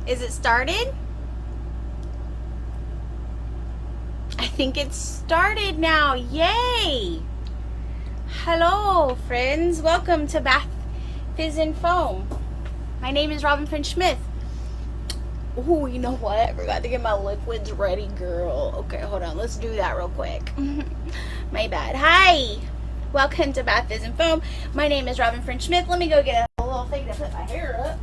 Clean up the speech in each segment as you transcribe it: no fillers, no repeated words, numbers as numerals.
Is it started? I think it's started now. Yay! Hello, friends. Welcome to Bath Fizz and Foam. My name is Robyn French-Smith. Oh, you know what? I forgot to get my liquids ready, girl. Okay, hold on. Let's do that real quick. My bad. Hi! Welcome to Bath Fizz and Foam. My name is Robyn French-Smith. Let me go get a little thing to put my hair up.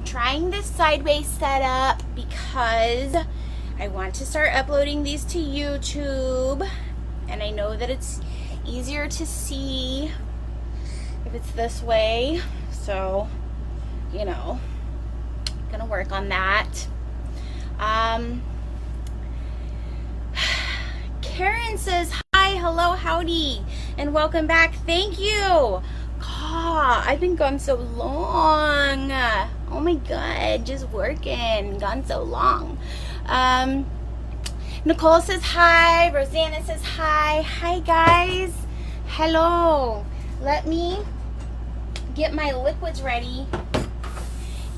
Trying this sideways setup because I want to start uploading these to YouTube, and I know that it's easier to see if it's this way, so you know, gonna work on that. Karen says hi, hello, howdy, and welcome back. Thank you. God, I've been gone so long. Oh my god, just working. Gone so long. Nicole says hi. Rosanna says hi. Hi guys. Hello. Let me get my liquids ready.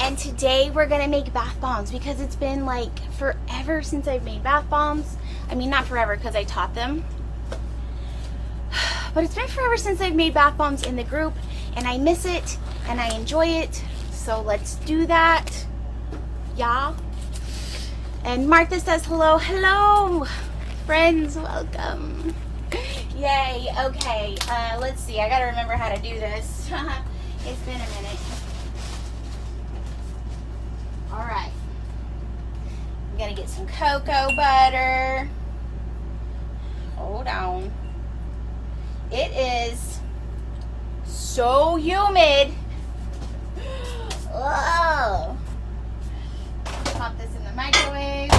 And today we're gonna make bath bombs because it's been like forever since I've made bath bombs. I mean, not forever because I taught them. But it's been forever since I've made bath bombs in the group, and I miss it, and I enjoy it, so let's do that, yeah. And Martha says hello, hello, friends, welcome. Yay, okay, let's see, I gotta remember how to do this. It's been a minute. Alright, I'm gonna get some cocoa butter. Hold on. It is so humid. Oh. Pop this in the microwave.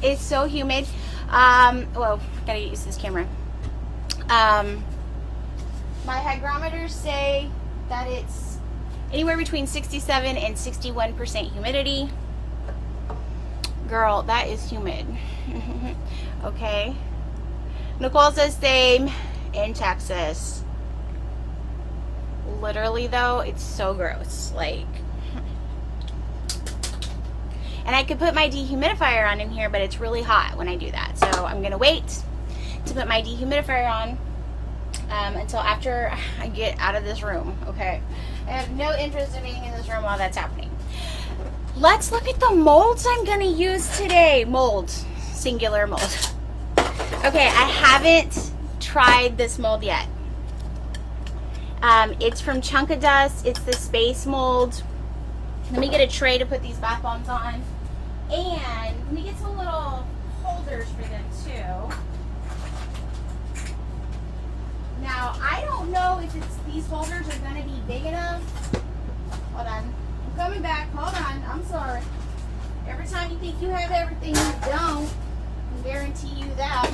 It's so humid. Well, gotta use this camera. My hygrometers say that it's anywhere between 67 and 61% humidity. Girl, that is humid. Okay. Nicole says same in Texas. Literally though, it's so gross. Like, and I could put my dehumidifier on in here, but it's really hot when I do that. So I'm gonna wait to put my dehumidifier on until after I get out of this room. Okay. I have no interest in being in this room while that's happening. Let's look at the molds I'm gonna use today. Molds, singular mold. Okay, I haven't tried this mold yet. It's from Chunkadust. It's the space mold. Let me get a tray to put these bath bombs on. And let me get some little holders for them too. Now, I don't know if these holders are going to be big enough. Hold on. I'm coming back. Hold on. I'm sorry. Every time you think you have everything, you don't. I guarantee you that.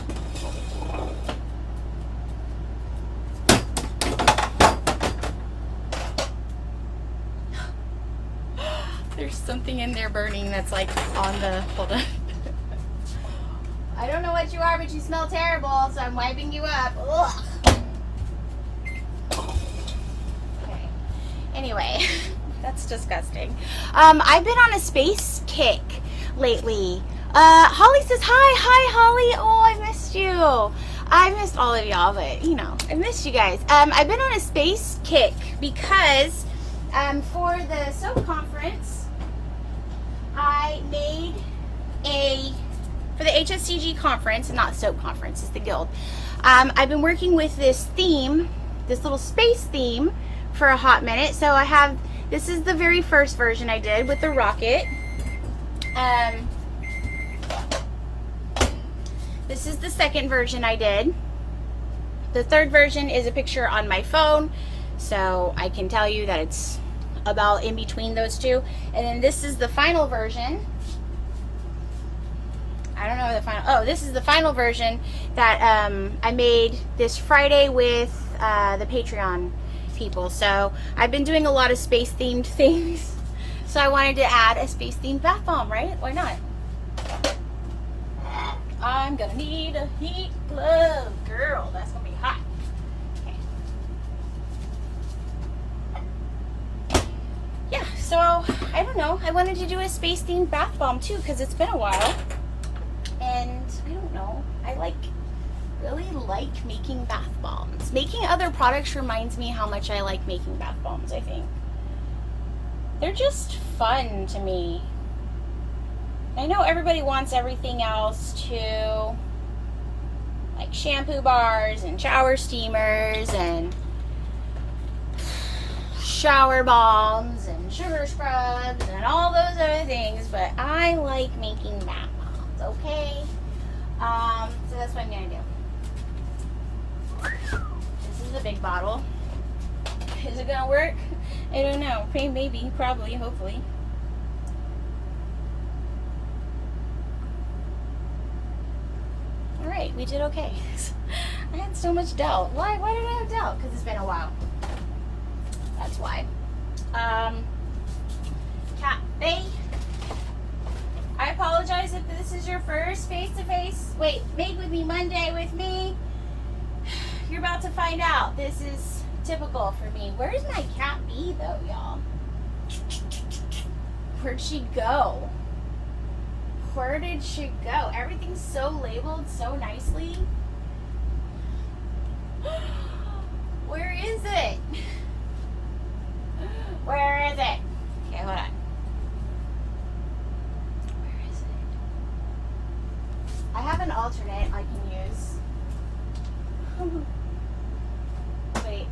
There's something in there burning that's like on the, hold on. I don't know what you are, but you smell terrible, so I'm wiping you up. Ugh. Okay. Anyway, that's disgusting. I've been on a space kick lately. Holly says hi. Hi, Holly. Oh, I missed you. I missed all of y'all, but you know, I missed you guys. I've been on a space kick because for the soap conference, I made for the HSCG conference, not soap conference, it's the guild. I've been working with this theme, this little space theme for a hot minute. So I have, this is the very first version I did with the rocket. This is the second version I did. The third version is a picture on my phone, so I can tell you that it's about in between those two. And then this is the final version. I don't know the final, oh, this is the final version that I made this Friday with the Patreon people. So I've been doing a lot of space themed things, so I wanted to add a space themed bath bomb, right? Why not? I'm gonna need a heat glove, girl. That's gonna be hot. Okay. I don't know. I wanted to do a space themed bath bomb too because it's been a while. And I don't know. I really like making bath bombs. Making other products reminds me how much I like making bath bombs, I think. They're just fun to me. I know everybody wants everything else too. Like shampoo bars and shower steamers and shower bombs and sugar scrubs and all those other things, but I like making bath bombs, okay? So that's what I'm gonna do. This is a big bottle. Is it gonna work? I don't know. Maybe, probably, hopefully. Alright, we did okay. I had so much doubt. Why did I have doubt? Because it's been a while. That's why. Cat Bay. I apologize if this is your first face-to-face. Wait, Make With Me Monday with me. You're about to find out. This is typical for me. Where's my cat bee though, y'all? Where'd she go? Where did she go? Everything's so labeled so nicely. Where is it? Where is it? Okay, hold on. Where is it? I have an alternate I can use. Wait,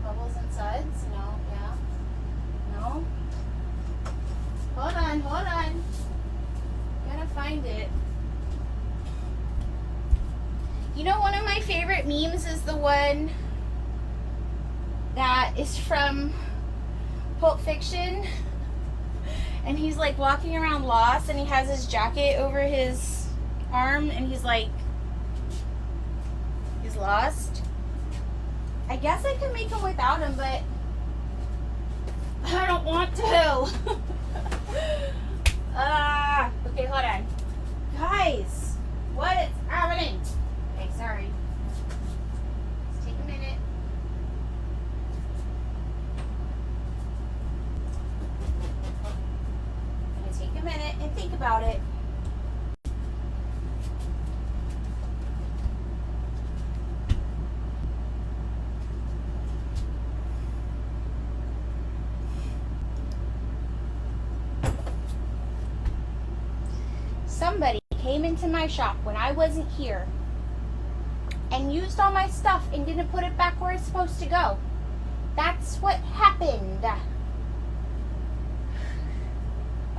Bubbles and Suds? No, yeah. No? Hold on. I'm gonna find it. You know, one of my favorite memes is the one that is from Pulp Fiction, and he's like walking around lost and he has his jacket over his arm and he's like, he's lost. I guess I could make him without him, but I don't want to. Okay, hold on. Guys, what is happening? Okay, sorry. Let's take a minute. Take a minute and think about it. Somebody came into my shop when I wasn't here and used all my stuff and didn't put it back where it's supposed to go. That's what happened.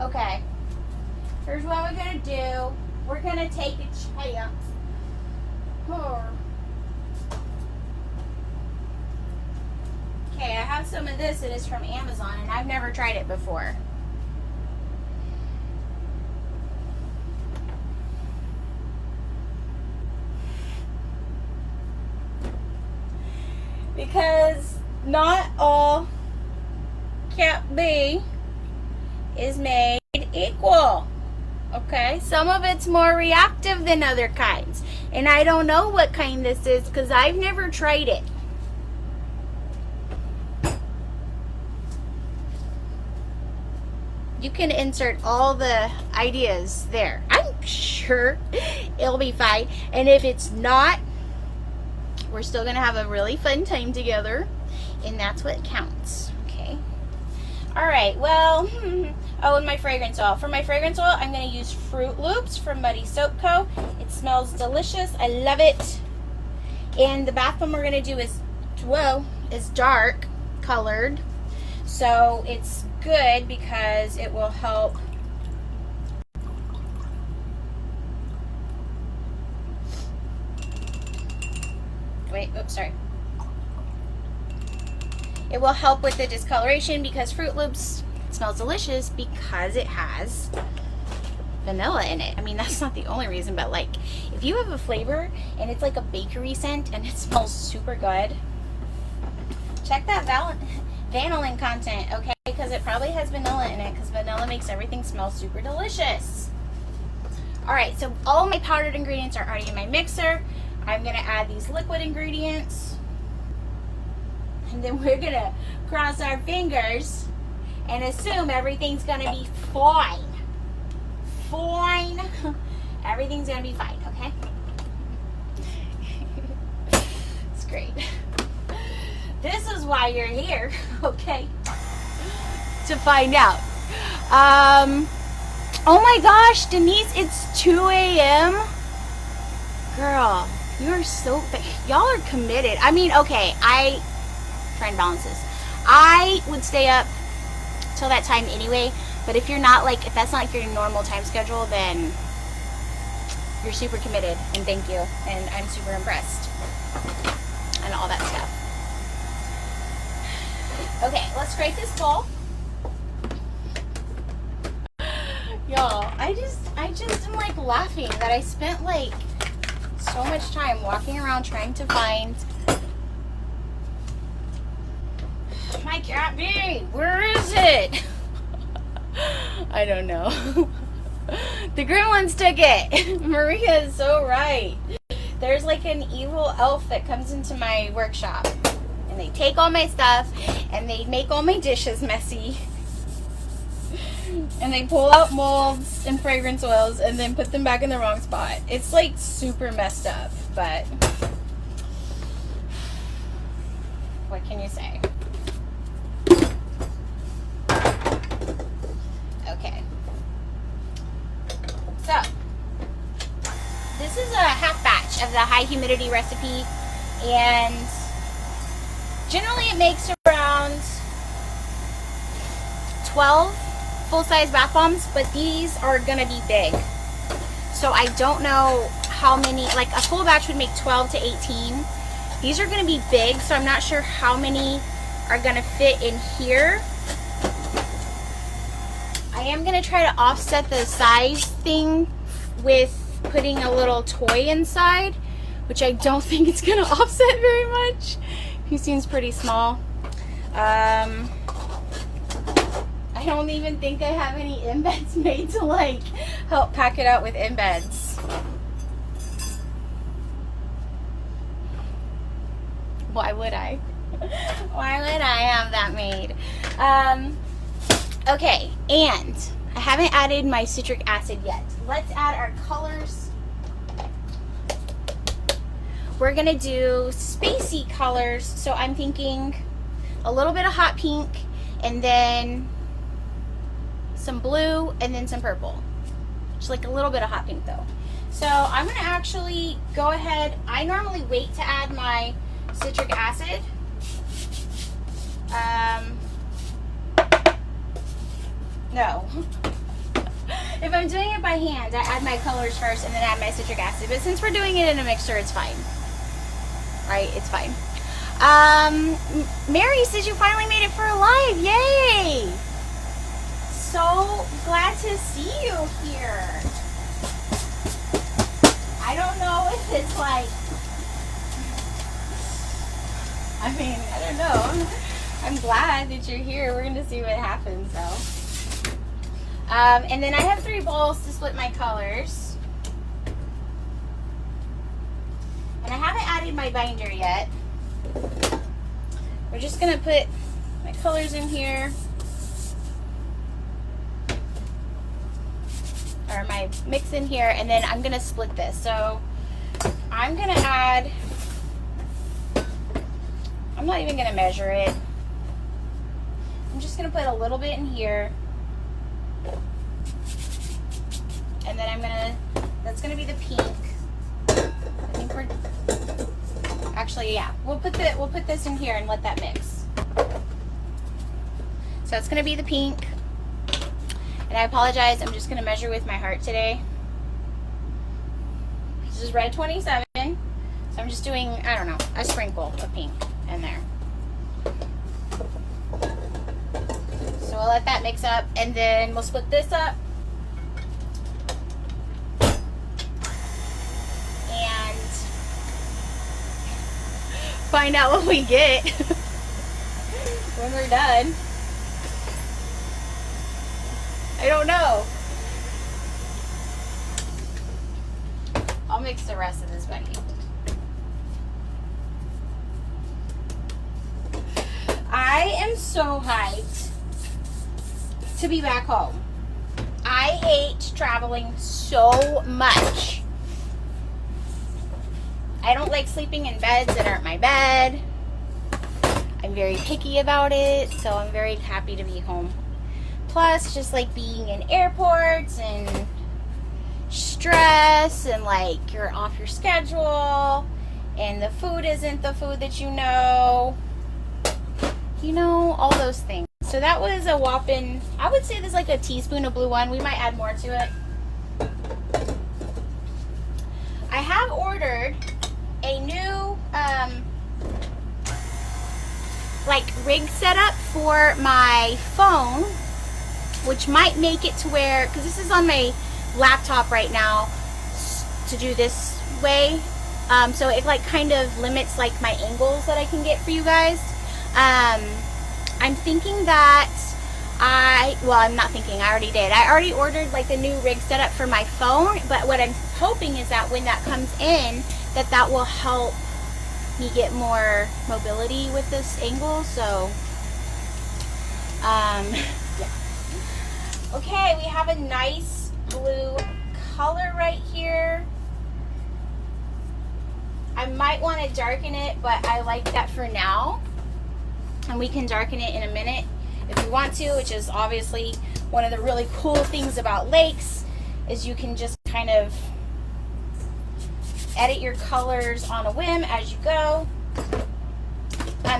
Okay, here's what we're gonna do. We're gonna take a chance. Okay, I have some of this. It is from Amazon and I've never tried it before. Because not all Cat B is made equal. Okay, some of it's more reactive than other kinds, and I don't know what kind this is because I've never tried it. You can insert all the ideas there. I'm sure it'll be fine, and if it's not, we're still gonna have a really fun time together, and that's what counts. Okay, all right, well, oh, and my fragrance oil. For my fragrance oil, I'm going to use Fruit Loops from Muddy Soap Co. It smells delicious. I love it. And the bath bomb we're going to do is, well, is dark colored. So it's good because it will help. Wait, oops, sorry. It will help with the discoloration because Fruit Loops smells delicious because it has vanilla in it. I mean, that's not the only reason, but like if you have a flavor and it's like a bakery scent and it smells super good, check that vanillin content, okay? Because it probably has vanilla in it because vanilla makes everything smell super delicious. All right, so all my powdered ingredients are already in my mixer. I'm gonna add these liquid ingredients, and then we're gonna cross our fingers and assume everything's gonna be fine. Fine. Everything's gonna be fine, okay? It's great. This is why you're here, okay? To find out. Oh my gosh, Denise, it's 2 a.m. Girl, you're so, y'all are committed. I mean, okay, I try and balance this. I would stay up till that time anyway, but if you're not like, if that's not like your normal time schedule, then you're super committed, and thank you, and I'm super impressed, and all that stuff. Okay, let's scrape this bowl. Y'all, I just am like laughing that I spent like so much time walking around trying to find my cat bee. Where is it? I don't know. The gremlins took it. Maria is so right. There's like an evil elf that comes into my workshop, and they take all my stuff and they make all my dishes messy. And they pull out molds and fragrance oils and then put them back in the wrong spot. It's like super messed up, but what can you say? Okay. So, this is a half batch of the high humidity recipe, and generally it makes around 12 full-size bath bombs, but these are gonna be big, so I don't know how many. Like a full batch would make 12 to 18. These are gonna be big, so I'm not sure how many are gonna fit in here. I am gonna try to offset the size thing with putting a little toy inside, which I don't think it's gonna offset very much. He seems pretty small. I don't even think I have any embeds made to like help pack it out with embeds. Why would I? Why would I have that made? Okay, and I haven't added my citric acid yet. Let's add our colors. We're gonna do spacey colors, so I'm thinking a little bit of hot pink, and then some blue, and then some purple. Just like a little bit of hot pink though. So I'm gonna actually go ahead. I normally wait to add my citric acid. No. If I'm doing it by hand, I add my colors first and then add my citric acid. But since we're doing it in a mixer, it's fine. Right? It's fine. Mary says you finally made it for a live. Yay! So glad to see you here. I don't know if it's like, I mean, I don't know. I'm glad that you're here. We're going to see what happens though. And then I have 3 bowls to split my colors. And I haven't added my binder yet. We're just going to put my colors in here. Or my mix in here, and then I'm gonna split this. So I'm gonna add, I'm not even gonna measure it. I'm just gonna put a little bit in here, and then I'm gonna, that's gonna be the pink. I think we're, actually, yeah, we'll put this in here and let that mix. So it's gonna be the pink. And I apologize, I'm just going to measure with my heart today. This is red 27, so I'm just doing, I don't know, a sprinkle of pink in there. So we'll let that mix up, and then we'll split this up. And find out what we get when we're done. I don't know. I'll mix the rest of this bunny. I am so hyped to be back home. I hate traveling so much. I don't like sleeping in beds that aren't my bed. I'm very picky about it, so I'm very happy to be home. Plus, just like being in airports and stress and like you're off your schedule and the food isn't the food that you know, all those things. So that was a whopping, I would say there's like a teaspoon of Blue One. We might add more to it. I have ordered a new like rig setup for my phone, which might make it to where, because this is on my laptop right now to do this way, so it like kind of limits like my angles that I can get for you guys. I'm thinking that I'm not thinking, I already did. I already ordered like the new rig setup for my phone, but what I'm hoping is that when that comes in, that will help me get more mobility with this angle. So yeah. Okay, we have a nice blue color right here. I might want to darken it, but I like that for now, and we can darken it in a minute if we want to, which is obviously one of the really cool things about lakes, is you can just kind of edit your colors on a whim as you go.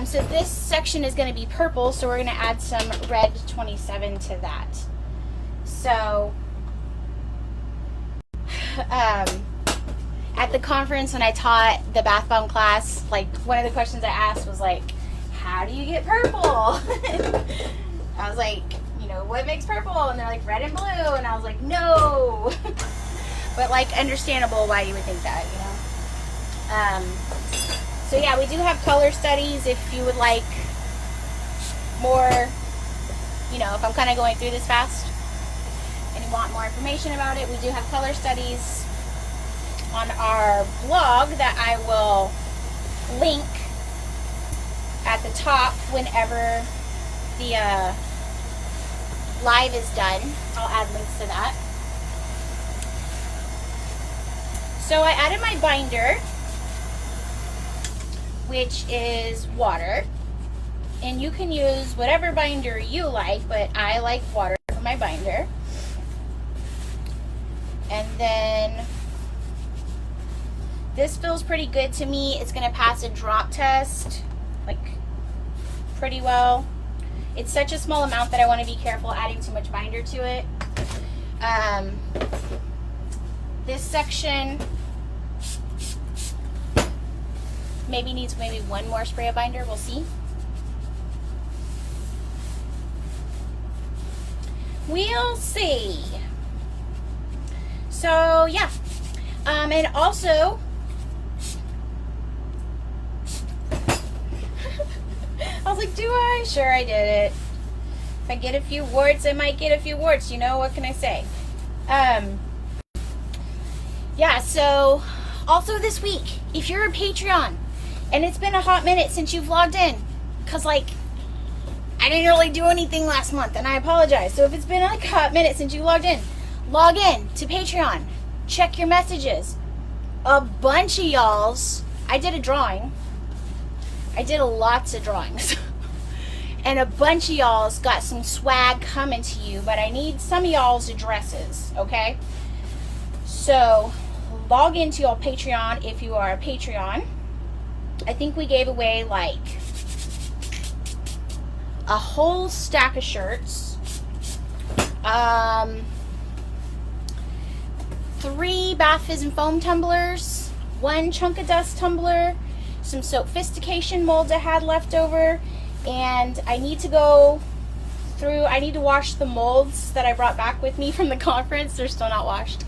So this section is going to be purple, so we're going to add some red 27 to that. So at the conference when I taught the bath bomb class, like one of the questions I asked was like, how do you get purple? I was like, what makes purple? And they're like, red and blue. And I was like, no. But like, understandable why you would think that, So yeah, we do have color studies if you would like more, if I'm kind of going through this fast and you want more information about it, we do have color studies on our blog that I will link at the top whenever the live is done. I'll add links to that. So I added my binder, which is water, and you can use whatever binder you like, but I like water for my binder. And then this feels pretty good to me. It's going to pass a drop test like pretty well. It's such a small amount that I want to be careful adding too much binder to it. This section maybe needs one more spray of binder. We'll see. We'll see. So yeah, and also I was like, do I? Sure, I did it. If I get a few warts, I might get a few warts. What can I say? Yeah, so also this week, if you're a Patreon and it's been a hot minute since you've logged in, because like I didn't really do anything last month, and I apologize. So if it's been like a hot minute since you logged in, log in to Patreon, check your messages. A bunch of y'all's, I did a drawing. I did lots of drawings. And a bunch of y'all's got some swag coming to you, but I need some of y'all's addresses, okay? So log into your Patreon if you are a Patreon. I think we gave away like a whole stack of shirts, 3 Bath Fizz and Foam tumblers, 1 Chunkadust tumbler, some Sophistication molds I had left over, and I need to go through, I need to wash the molds that I brought back with me from the conference. They're still not washed.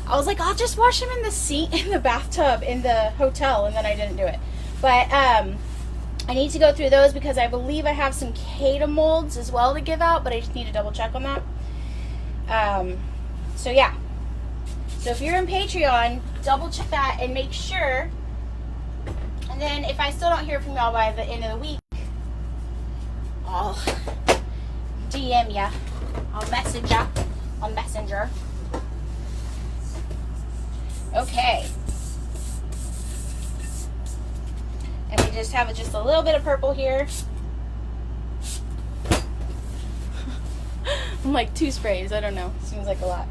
I was like, I'll just wash them in the sink, in the bathtub in the hotel, and then I didn't do it. But I need to go through those because I believe I have some Kata molds as well to give out, but I just need to double check on that. So yeah. So if you're in Patreon, double check that and make sure. And then if I still don't hear from y'all by the end of the week, I'll DM ya. I'll message ya on Messenger. Okay. And we just have just a little bit of purple here. I'm like 2 sprays, I don't know. Seems like a lot.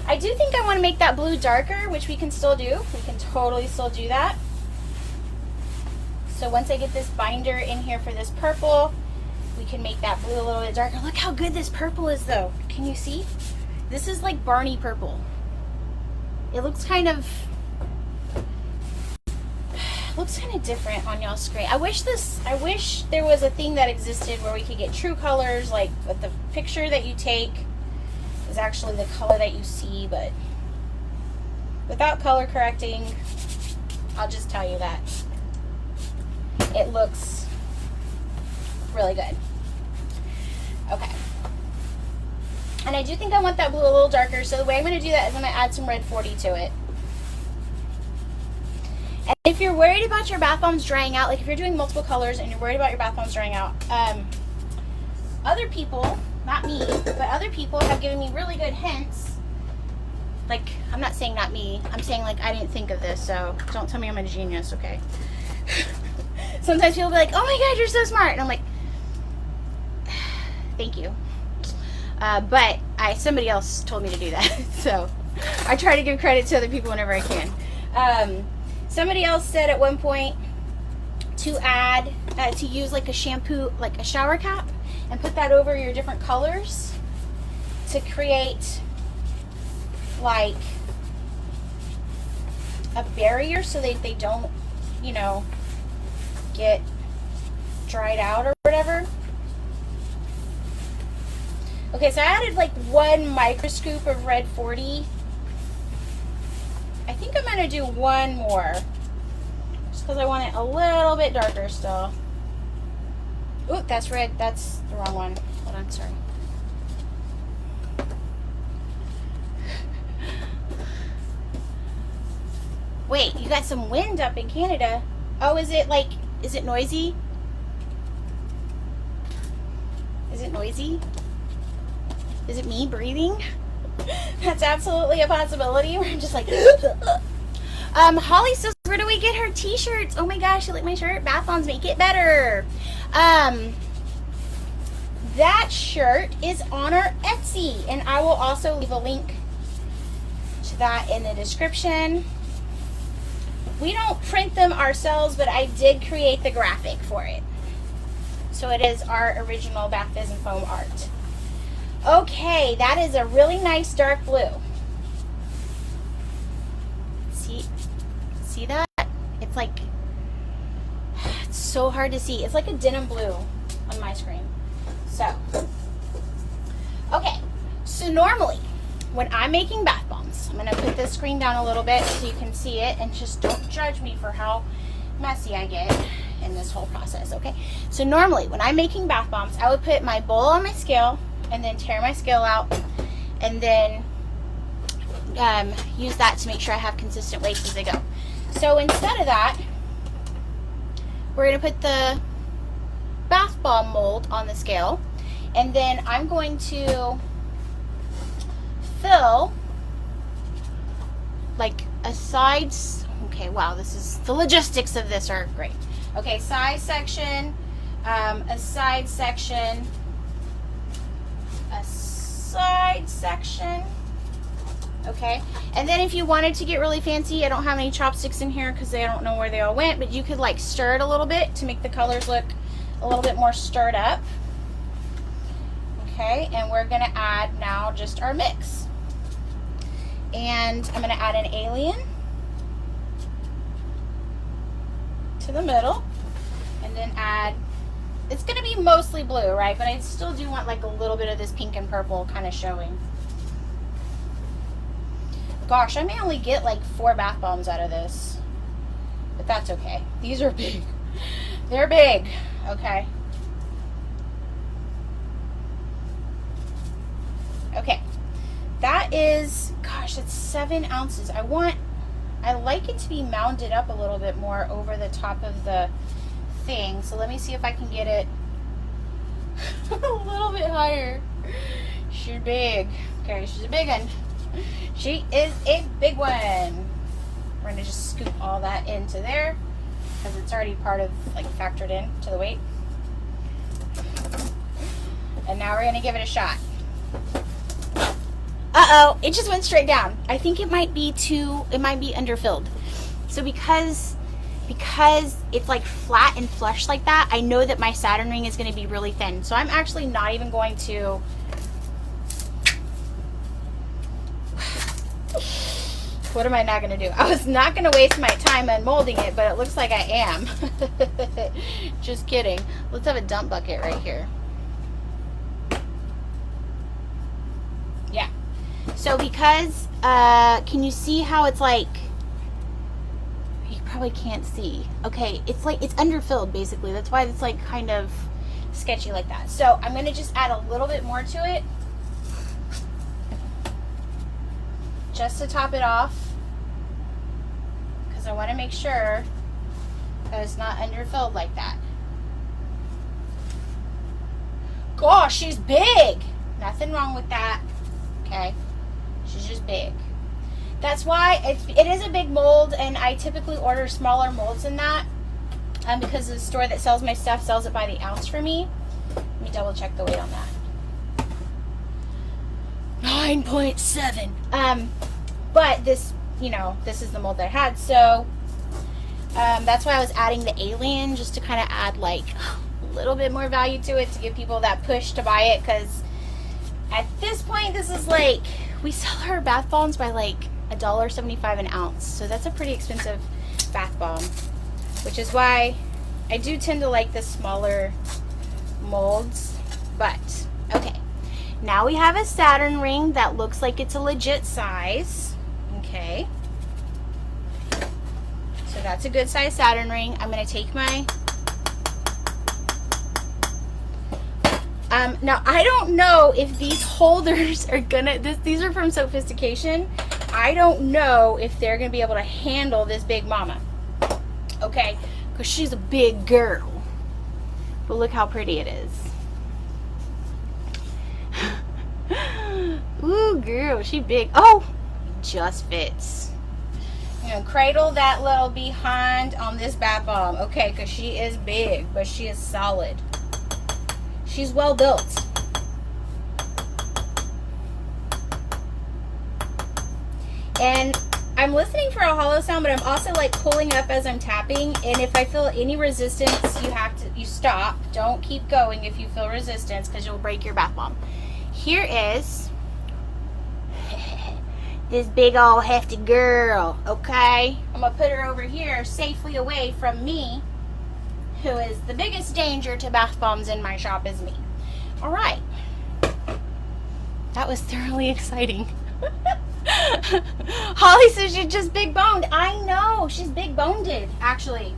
I do think I want to make that blue darker, which we can still do. We can totally still do that. So once I get this binder in here for this purple, we can make that blue a little bit darker. Look how good this purple is though. Can you see? This is like Barney purple. It looks kind of different on y'all's screen. I wish there was a thing that existed where we could get true colors, like the picture that you take is actually the color that you see, but without color correcting, I'll just tell you that it looks really good. Okay. And I do think I want that blue a little darker, so the way I'm going to do that is I'm going to add some red 40 to it. And if you're worried about your bath bombs drying out, like if you're doing multiple colors and you're worried about your bath bombs drying out, other people, not me, but other people have given me really good hints. Like, I'm not saying not me, I'm saying like I didn't think of this, so don't tell me I'm a genius, okay? Sometimes people will be like, oh my god, you're so smart, and I'm like, thank you. But somebody else told me to do that, so I try to give credit to other people whenever I can. Somebody else said at one point to add, to use like a shampoo, like a shower cap, and put that over your different colors to create like a barrier so they don't, you know, get dried out or whatever. Okay, so I added like 1 microscoop of red 40. I think I'm going to do 1 more, just because I want it a little bit darker still. Ooh, that's red. That's the wrong one. Hold on, sorry. Wait, you got some wind up in Canada. Oh, is it noisy? Is it noisy? Is it me breathing? That's absolutely a possibility. Where I'm just like, Holly says, where do we get her t-shirts? Oh my gosh, you like my shirt? Bath bombs make it better. That shirt is on our Etsy, and I will also leave a link to that in the description. We don't print them ourselves, but I did create the graphic for it. So it is our original Bath Fizz and Foam art. Okay, that is a really nice dark blue. See that? It's like, it's so hard to see. It's like a denim blue on my screen. So, okay, so normally when I'm making bath bombs, I'm gonna put this screen down a little bit so you can see it, and just don't judge me for how messy I get in this whole process, okay? So normally when I'm making bath bombs, I would put my bowl on my scale and then tear my scale out, and then use that to make sure I have consistent weights as I go. So instead of that, we're going to put the bath bomb mold on the scale, and then I'm going to fill like a sides. Okay, wow, this is, the logistics of this are great. Okay, side section, a side section, a side section. Okay, and then if you wanted to get really fancy, I don't have any chopsticks in here because I don't know where they all went, but you could like stir it a little bit to make the colors look a little bit more stirred up. Okay, and we're gonna add now just our mix, and I'm gonna add an alien to the middle, and then add, it's gonna be mostly blue, right, but I still do want like a little bit of this pink and purple kind of showing. Gosh, I may only get like 4 bath bombs out of this, but that's okay. These are big. They're big. Okay. Okay. That is, gosh, that's 7 ounces. I like it to be mounded up a little bit more over the top of the thing. So let me see if I can get it a little bit higher. She's big. Okay, she's a big one. She is a big one. We're gonna just scoop all that into there because it's already part of, like, factored in to the weight. And now we're gonna give it a shot. Uh-oh, it just went straight down. I think it might be underfilled. So because it's like flat and flush like that, I know that my Saturn ring is gonna be really thin. So I'm actually not even going to, what am I not gonna do? I was not gonna waste my time unmolding it, but it looks like I am. Just kidding. Let's have a dump bucket right here. Yeah. So because, can you see how it's like, you probably can't see. Okay, it's like, it's underfilled basically. That's why it's like kind of sketchy like that. So I'm gonna just add a little bit more to it, just to top it off, because I want to make sure that it's not underfilled like that. Gosh, she's big. Nothing wrong with that. Okay, she's just big. That's why it is a big mold, and I typically order smaller molds than that, because the store that sells my stuff sells it by the ounce for me. Let me double check the weight on that. 9.7. But this, you know, this is the mold that I had, so that's why I was adding the alien, just to kind of add like a little bit more value to it, to give people that push to buy it, because at this point, this is like, we sell our bath bombs by like $1.75 an ounce, so that's a pretty expensive bath bomb, which is why I do tend to like the smaller molds. But okay, now we have a Saturn ring that looks like it's a legit size. Okay, so that's a good size Saturn ring. I'm going to take my now I don't know if these holders are gonna, these are from Sophistication. I don't know if they're gonna be able to handle this big mama. Okay, because she's a big girl. But look how pretty it is. Ooh, girl, she big. Oh, just fits. I'm gonna cradle that little behind on this bath bomb. Okay, because she is big, but she is solid. She's well built. And I'm listening for a hollow sound, but I'm also like pulling up as I'm tapping. And if I feel any resistance, you stop. Don't keep going if you feel resistance, because you'll break your bath bomb. Here is this big old hefty girl. Okay, I'm gonna put her over here safely away from me, who is the biggest danger to bath bombs in my shop is me. All right. That was thoroughly exciting. Holly says she's just big boned. I know, she's big boned, actually.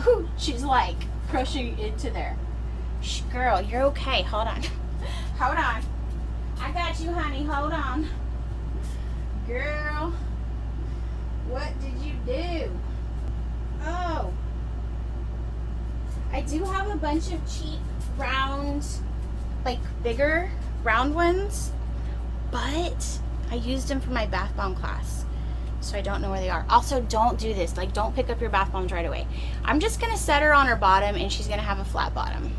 Ooh, she's like crushing into there. Shh, girl, you're okay. Hold on. Hold on. I got you, honey. Hold on. Girl, what did you do? Oh. I do have a bunch of cheap round, like bigger round ones, but I used them for my bath bomb class, so I don't know where they are. Also, don't do this. Like, don't pick up your bath bombs right away. I'm just gonna set her on her bottom, and she's gonna have a flat bottom.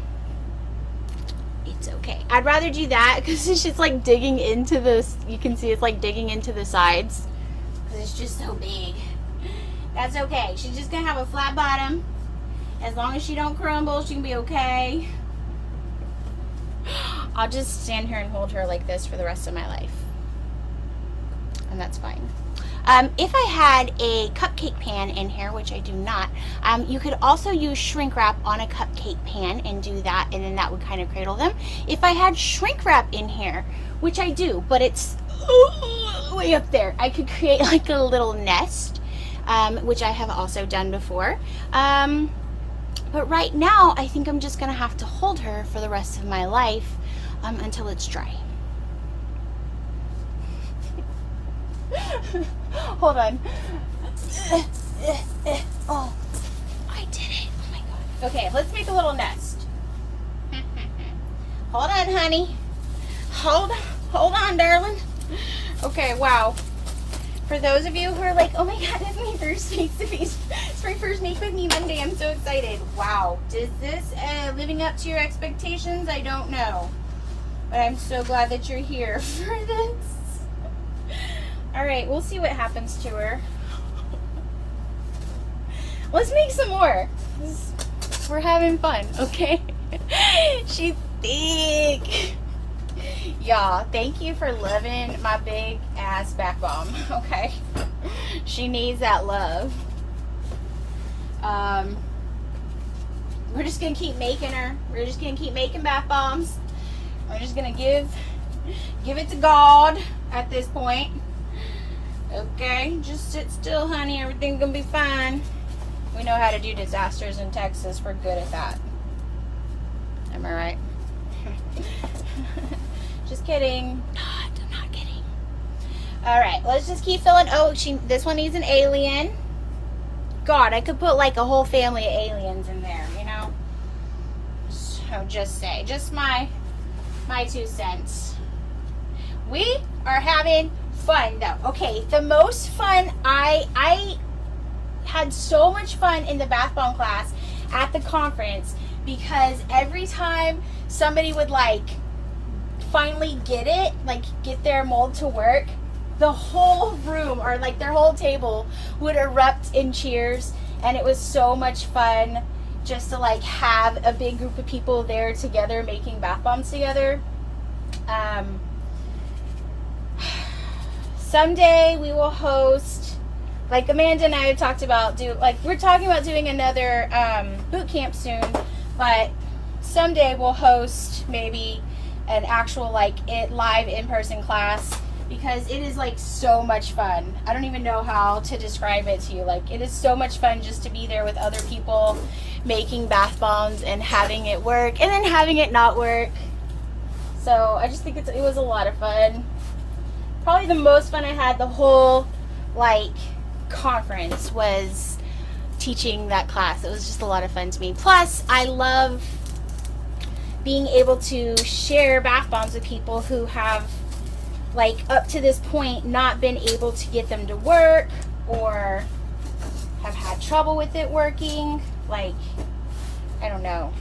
It's okay. I'd rather do that because it's just like digging into this. You can see it's like digging into the sides because it's just so big. That's okay. She's just gonna have a flat bottom. As long as she don't crumble, she can be okay. I'll just stand here and hold her like this for the rest of my life. And that's fine. If I had a cupcake pan in here, which I do not, you could also use shrink wrap on a cupcake pan and do that, and then that would kind of cradle them. If I had shrink wrap in here, which I do, but it's way up there, I could create like a little nest, which I have also done before. But right now, I think I'm just going to have to hold her for the rest of my life until it's dry. Hold on. Oh, I did it. Oh my God. Okay, let's make a little nest. Hold on, honey. Hold on, darling. Okay, wow. For those of you who are like, oh my god, it's my first face-to-face. It's my first Make With Me Monday. I'm so excited. Wow. Is this living up to your expectations? I don't know. But I'm so glad that you're here for this. Alright, we'll see what happens to her. Let's make some more. We're having fun, okay? She's thick. Y'all, thank you for loving my big ass bath bomb, okay? She needs that love. We're just gonna keep making her. We're just gonna keep making bath bombs. We're just gonna give it to God at this point. Okay, just sit still, honey. Everything's gonna be fine. We know how to do disasters in Texas. We're good at that. Am I right? Just kidding. I'm not kidding. Alright, let's just keep filling. Oh, this one needs an alien. God, I could put like a whole family of aliens in there, you know? So just my 2 cents. We are having fun though. Okay, the most fun, I had so much fun in the bath bomb class at the conference because every time somebody would like finally get it, like get their mold to work, the whole room or like their whole table would erupt in cheers, and it was so much fun just to like have a big group of people there together making bath bombs together. Someday we will host, like Amanda and I have talked about, we're talking about doing another boot camp soon, but someday we'll host maybe an actual like live in-person class, because it is like so much fun. I don't even know how to describe it to you. Like, it is so much fun just to be there with other people making bath bombs and having it work and then having it not work. So I just think it was a lot of fun. Probably the most fun I had the whole like conference was teaching that class. It was just a lot of fun to me. Plus, I love being able to share bath bombs with people who have, like, up to this point not been able to get them to work or have had trouble with it working. Like, I don't know.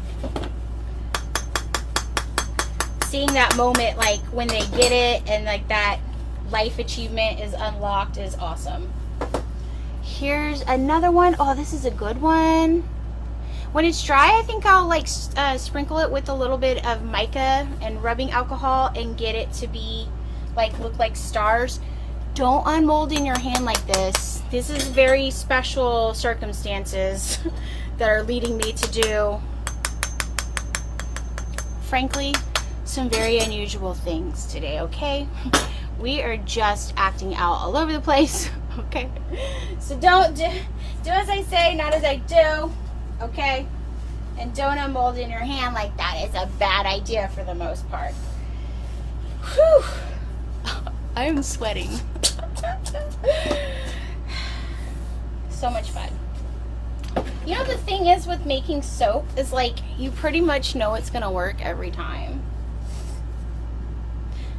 Seeing that moment, like, when they get it and, like, that life achievement is unlocked is awesome. Here's another one. Oh, this is a good one. When it's dry, I think I'll like sprinkle it with a little bit of mica and rubbing alcohol and get it to be like, look like stars. Don't unmold in your hand like this. This is very special circumstances that are leading me to do, frankly, some very unusual things today, okay? We are just acting out all over the place, okay? So don't do as I say, not as I do. Okay? And don't unmold in your hand like that. It's a bad idea for the most part. Whew. I am sweating. So much fun. You know, the thing is with making soap is like, you pretty much know it's gonna work every time.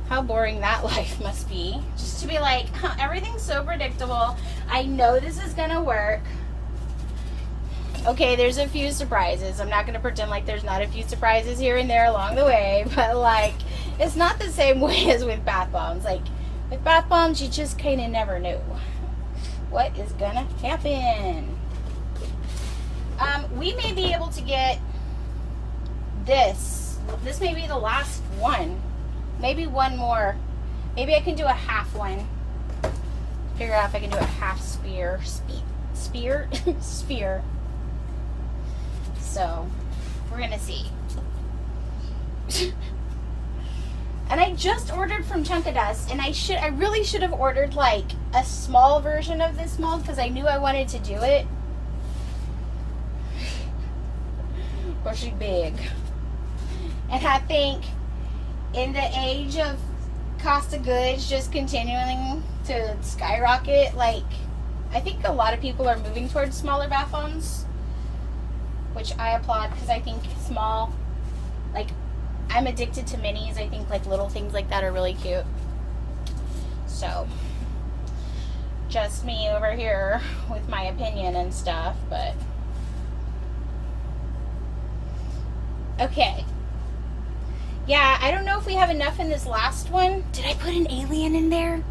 How boring that life must be. Just to be like, everything's so predictable. I know this is gonna work. Okay, there's a few surprises. I'm not going to pretend like there's not a few surprises here and there along the way, but like, it's not the same way as with bath bombs. Like, with bath bombs, you just kind of never knew what is going to happen. We may be able to get this. This may be the last one. Maybe one more. Maybe I can do a half one. Figure out if I can do a half sphere. Sphere. So, we're gonna see. And I just ordered from Chunkadust, and I really should have ordered like a small version of this mold because I knew I wanted to do it. But she's big. And I think in the age of cost of goods just continuing to skyrocket, like, I think a lot of people are moving towards smaller bath bombs, which I applaud because I think small, like, I'm addicted to minis. I think like little things like that are really cute. So, just me over here with my opinion and stuff, but okay. Yeah, I don't know if we have enough in this last one. Did I put an alien in there?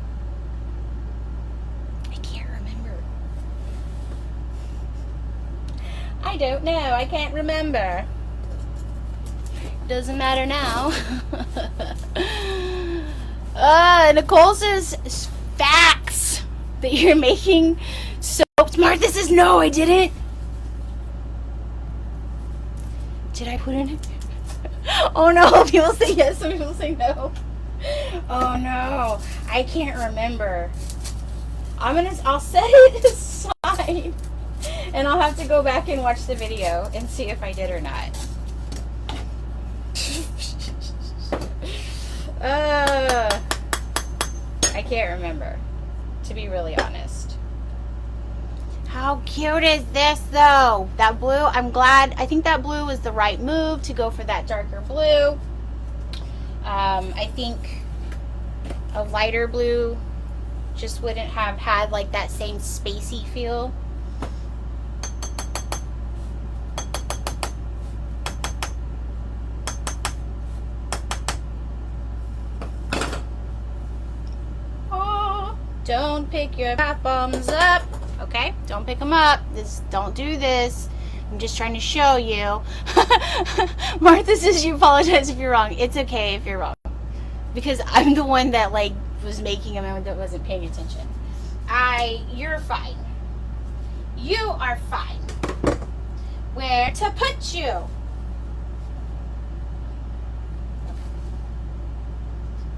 I can't remember. I don't know. I can't remember. Doesn't matter now. Nicole says facts that you're making soaps. Martha says no, I didn't. Did I put in? Oh no, people say yes, some people say no. Oh no, I can't remember. I'll set it aside and I'll have to go back and watch the video and see if I did or not. I can't remember, to be really honest. How cute is this though? That blue, I'm glad. I think that blue was the right move to go for that darker blue. I think a lighter blue just wouldn't have had like that same spacey feel. Oh, don't pick your bath bombs up. Okay, don't pick them up. Don't do this. I'm just trying to show you. Martha says you apologize if you're wrong. It's okay if you're wrong, because I'm the one that like was making them and that wasn't paying attention. You're fine. You are fine. Where to put you?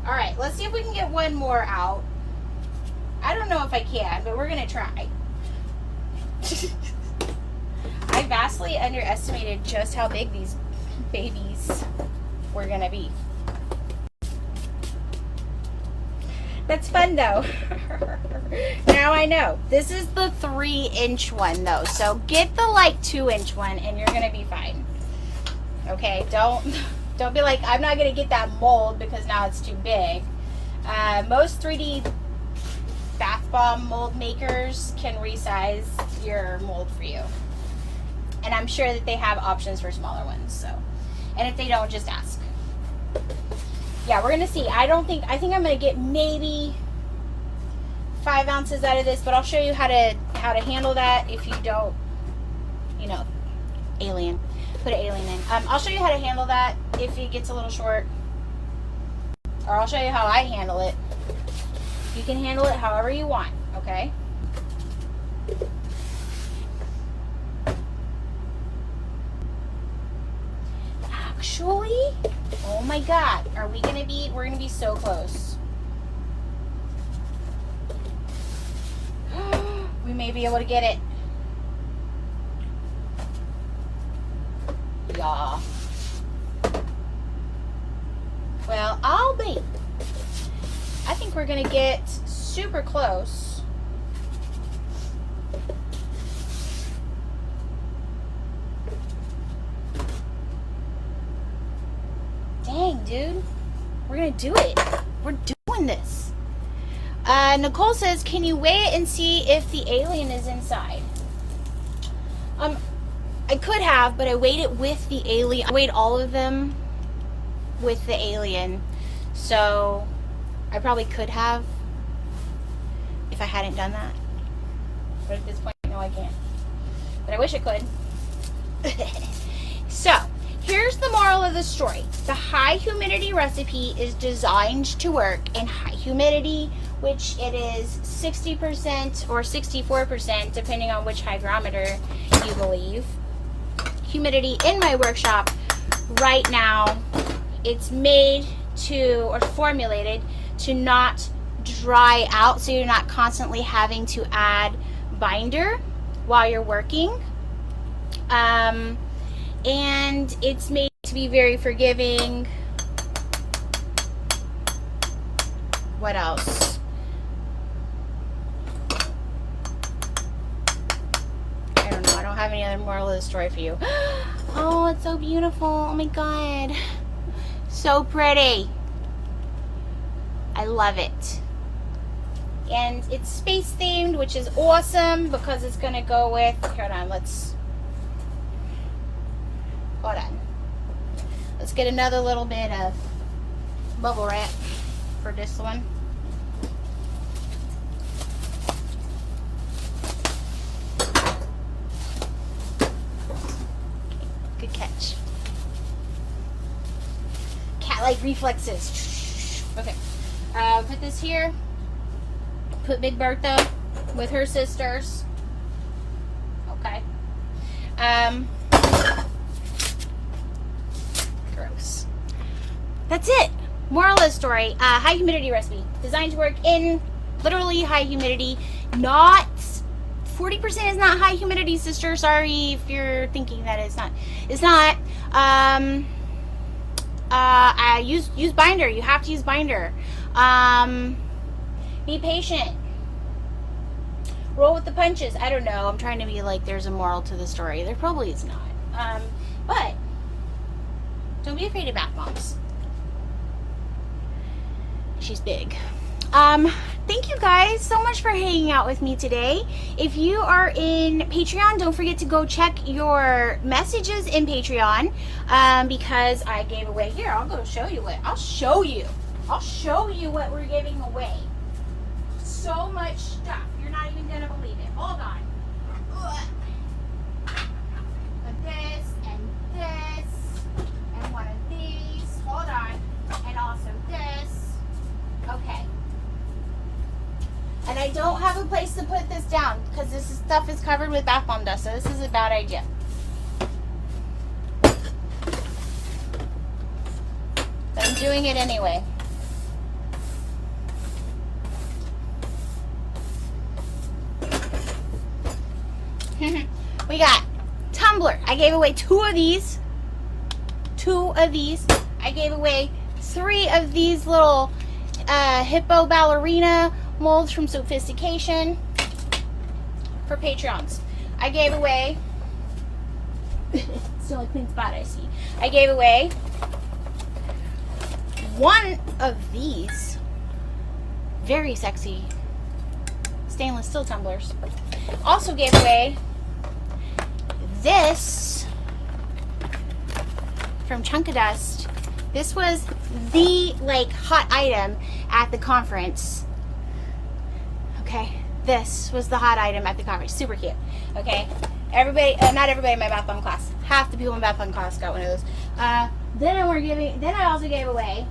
All right, let's see if we can get one more out. I don't know if I can, but we're gonna try. I vastly underestimated just how big these babies were gonna be. That's fun though. Now I know. This is the 3-inch one though, so get the like 2-inch one and you're gonna be fine. Okay, don't be like, I'm not gonna get that mold because now it's too big. Most 3D bath bomb mold makers can resize your mold for you, and I'm sure that they have options for smaller ones. So, and if they don't, just ask. Yeah, we're gonna see. I think I'm gonna get maybe 5 ounces out of this, but I'll show you how to handle that if you don't, you know, alien. Put an alien in. I'll show you how to handle that if it gets a little short, or I'll show you how I handle it. You can handle it however you want, okay? Actually, oh my God, we're gonna be so close. We may be able to get it. Yeah. Well, I'll be. I think we're gonna get super close. Dang, dude. We're gonna do it. We're doing this. Nicole says, can you weigh it and see if the alien is inside? I could have, but I weighed it with the alien. I weighed all of them with the alien. So I probably could have if I hadn't done that. But at this point, no, I can't. But I wish I could. So, here's the moral of the story. The high humidity recipe is designed to work in high humidity, which it is 60% or 64%, depending on which hygrometer you believe. Humidity in my workshop right now, it's made to, or formulated to not dry out, so you're not constantly having to add binder while you're working. And it's made to be very forgiving. What else? I don't know. I don't have any other moral of the story for you. Oh, it's so beautiful. Oh my God. So pretty. I love it. And it's space themed, which is awesome because it's gonna go with, hold on, hold on. Let's get another little bit of bubble wrap for this one. Good catch. Cat-like reflexes. Okay. Put this here. Put Big Bertha with her sisters. Okay. Gross. That's it. Moral of the story. High humidity recipe. Designed to work in literally high humidity. Not 40% is not high humidity, sister. Sorry if you're thinking that it's not. It's not. I use binder. You have to use binder. Be patient. Roll with the punches. I don't know. I'm trying to be like there's a moral to the story. There probably is not. But don't be afraid of bath bombs. She's big. Thank you guys so much for hanging out with me today. If you are in Patreon, don't forget to go check your messages in Patreon, because I gave away, here, I'll go show you what, I'll show you what we're giving away. So much stuff. You're not even going to believe it. Hold on. This, and one of these. Hold on. And also this. Okay. And I don't have a place to put this down because this stuff is covered with bath bomb dust, so this is a bad idea. But I'm doing it anyway. We got tumbler. I gave away 2 of these. 2 of these. I gave away 3 of these little hippo ballerina molds from Sophistication for Patreons. I gave away it's the only clean spot I see. I gave away 1 of these very sexy stainless steel tumblers. Also gave away this from Chunkadust. This was the hot item at the conference. Okay, this was the hot item at the conference. Super cute. Okay, everybody, not everybody in my bath bomb class. Half the people in my bath bomb class got one of those. Then I also gave away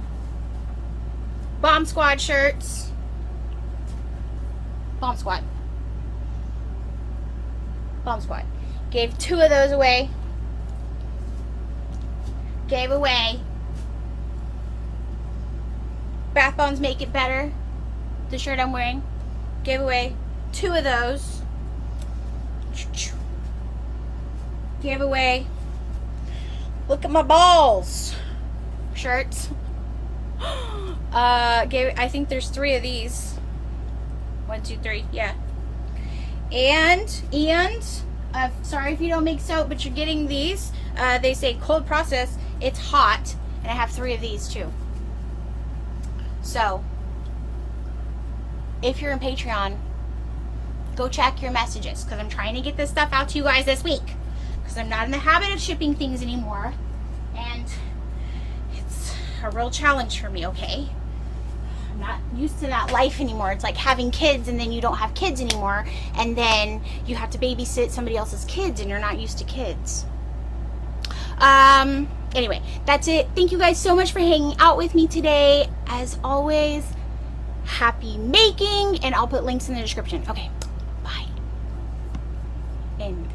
Bomb Squad shirts. Bomb Squad. Gave 2 of those away. Gave away Bath Bombs Make It Better, the shirt I'm wearing. Gave away 2 of those. Gave away Look at My Balls shirts. I think there's 3 of these. 1, 2, 3, yeah. And sorry if you don't make soap, but you're getting these. They say cold process. It's hot, and I have 3 of these too. So, if you're in Patreon, go check your messages because I'm trying to get this stuff out to you guys this week because I'm not in the habit of shipping things anymore, and it's a real challenge for me. Okay, I'm not used to that life anymore. It's like having kids and then you don't have kids anymore, and then you have to babysit somebody else's kids and you're not used to kids. Anyway, that's it. Thank you guys so much for hanging out with me today. As always, happy making, and I'll put links in the description. Okay, bye. End.